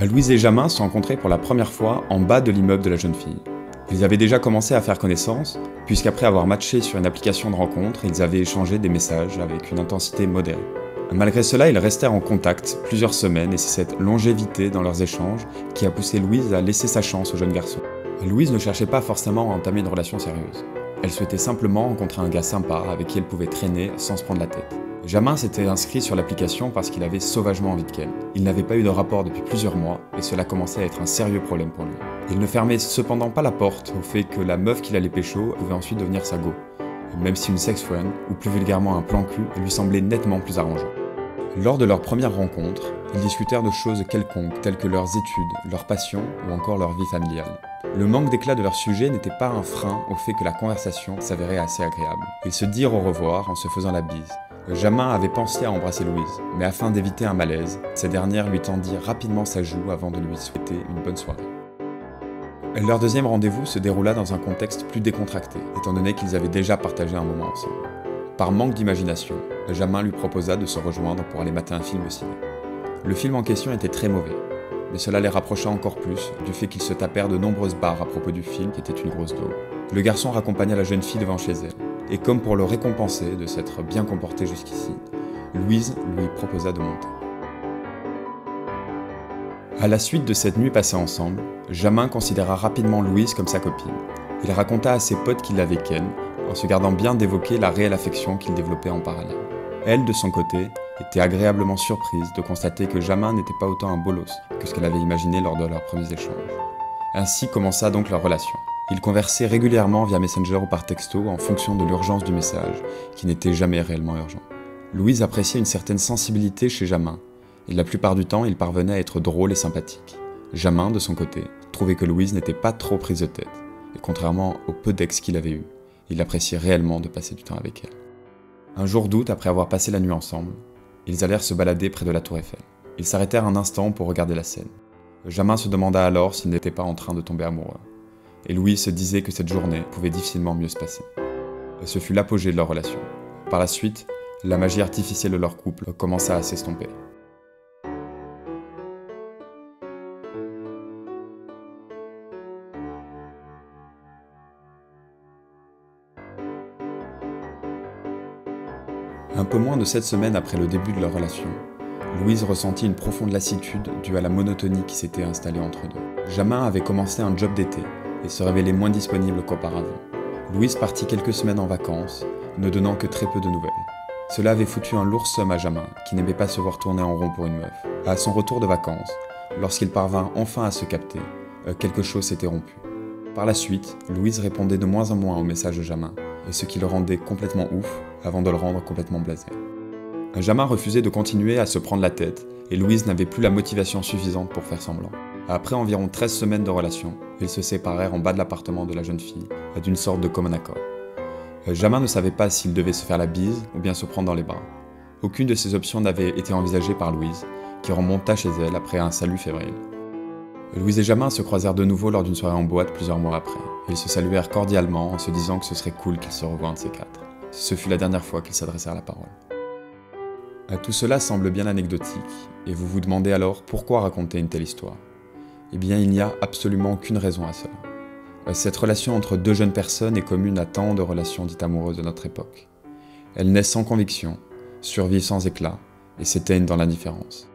Louise et Jamin se sont rencontrés pour la première fois en bas de l'immeuble de la jeune fille. Ils avaient déjà commencé à faire connaissance, puisqu'après avoir matché sur une application de rencontre, ils avaient échangé des messages avec une intensité modérée. Malgré cela, ils restèrent en contact plusieurs semaines et c'est cette longévité dans leurs échanges qui a poussé Louise à laisser sa chance au jeune garçon. Louise ne cherchait pas forcément à entamer une relation sérieuse. Elle souhaitait simplement rencontrer un gars sympa avec qui elle pouvait traîner sans se prendre la tête. Jamin s'était inscrit sur l'application parce qu'il avait sauvagement envie de Ken. Il n'avait pas eu de rapport depuis plusieurs mois et cela commençait à être un sérieux problème pour lui. Il ne fermait cependant pas la porte au fait que la meuf qu'il allait pécho pouvait ensuite devenir sa go, même si une sex friend, ou plus vulgairement un plan cul, lui semblait nettement plus arrangeant. Lors de leur première rencontre, ils discutèrent de choses quelconques telles que leurs études, leurs passions ou encore leur vie familiale. Le manque d'éclat de leur sujet n'était pas un frein au fait que la conversation s'avérait assez agréable. Ils se dirent au revoir en se faisant la bise. Jamin avait pensé à embrasser Louise, mais afin d'éviter un malaise, cette dernière lui tendit rapidement sa joue avant de lui souhaiter une bonne soirée. Leur deuxième rendez-vous se déroula dans un contexte plus décontracté, étant donné qu'ils avaient déjà partagé un moment ensemble. Par manque d'imagination, Jamin lui proposa de se rejoindre pour aller mater un film au ciné. Le film en question était très mauvais, mais cela les rapprocha encore plus du fait qu'ils se tapèrent de nombreuses barres à propos du film qui était une grosse daube. Le garçon raccompagna la jeune fille devant chez elle, et comme pour le récompenser de s'être bien comporté jusqu'ici, Louise lui proposa de monter. À la suite de cette nuit passée ensemble, Jamin considéra rapidement Louise comme sa copine. Il raconta à ses potes qu'il l'avait ken, en se gardant bien d'évoquer la réelle affection qu'il développait en parallèle. Elle, de son côté, était agréablement surprise de constater que Jamin n'était pas autant un bolos que ce qu'elle avait imaginé lors de leurs premiers échanges. Ainsi commença donc leur relation. Ils conversaient régulièrement via Messenger ou par texto en fonction de l'urgence du message, qui n'était jamais réellement urgent. Louise appréciait une certaine sensibilité chez Jamin, et la plupart du temps il parvenait à être drôle et sympathique. Jamin, de son côté, trouvait que Louise n'était pas trop prise de tête, et contrairement au peu d'ex qu'il avait eu, il appréciait réellement de passer du temps avec elle. Un jour d'août, après avoir passé la nuit ensemble, ils allèrent se balader près de la tour Eiffel. Ils s'arrêtèrent un instant pour regarder la scène. Jamin se demanda alors s'il n'était pas en train de tomber amoureux. Et Louise se disait que cette journée pouvait difficilement mieux se passer. Ce fut l'apogée de leur relation. Par la suite, la magie artificielle de leur couple commença à s'estomper. Un peu moins de 7 semaines après le début de leur relation, Louise ressentit une profonde lassitude due à la monotonie qui s'était installée entre eux. Jamin avait commencé un job d'été et se révélait moins disponible qu'auparavant. Louise partit quelques semaines en vacances, ne donnant que très peu de nouvelles. Cela avait foutu un lourd somme à Jamin, qui n'aimait pas se voir tourner en rond pour une meuf. À son retour de vacances, lorsqu'il parvint enfin à se capter, quelque chose s'était rompu. Par la suite, Louise répondait de moins en moins aux messages de Jamin, ce qui le rendait complètement ouf, avant de le rendre complètement blasé. Jamin refusait de continuer à se prendre la tête, et Louise n'avait plus la motivation suffisante pour faire semblant. Après environ 13 semaines de relation, ils se séparèrent en bas de l'appartement de la jeune fille, d'une sorte de commun accord. Jamin ne savait pas s'il devait se faire la bise ou bien se prendre dans les bras. Aucune de ces options n'avait été envisagée par Louise, qui remonta chez elle après un salut fébrile. Louise et Jamin se croisèrent de nouveau lors d'une soirée en boîte plusieurs mois après. Ils se saluèrent cordialement en se disant que ce serait cool qu'ils se revoient un de ces quatre. Ce fut la dernière fois qu'ils s'adressèrent la parole. Tout cela semble bien anecdotique, et vous vous demandez alors pourquoi raconter une telle histoire. Eh bien, il n'y a absolument aucune raison à cela. Cette relation entre deux jeunes personnes est commune à tant de relations dites amoureuses de notre époque. Elles naissent sans conviction, survivent sans éclat, et s'éteignent dans l'indifférence.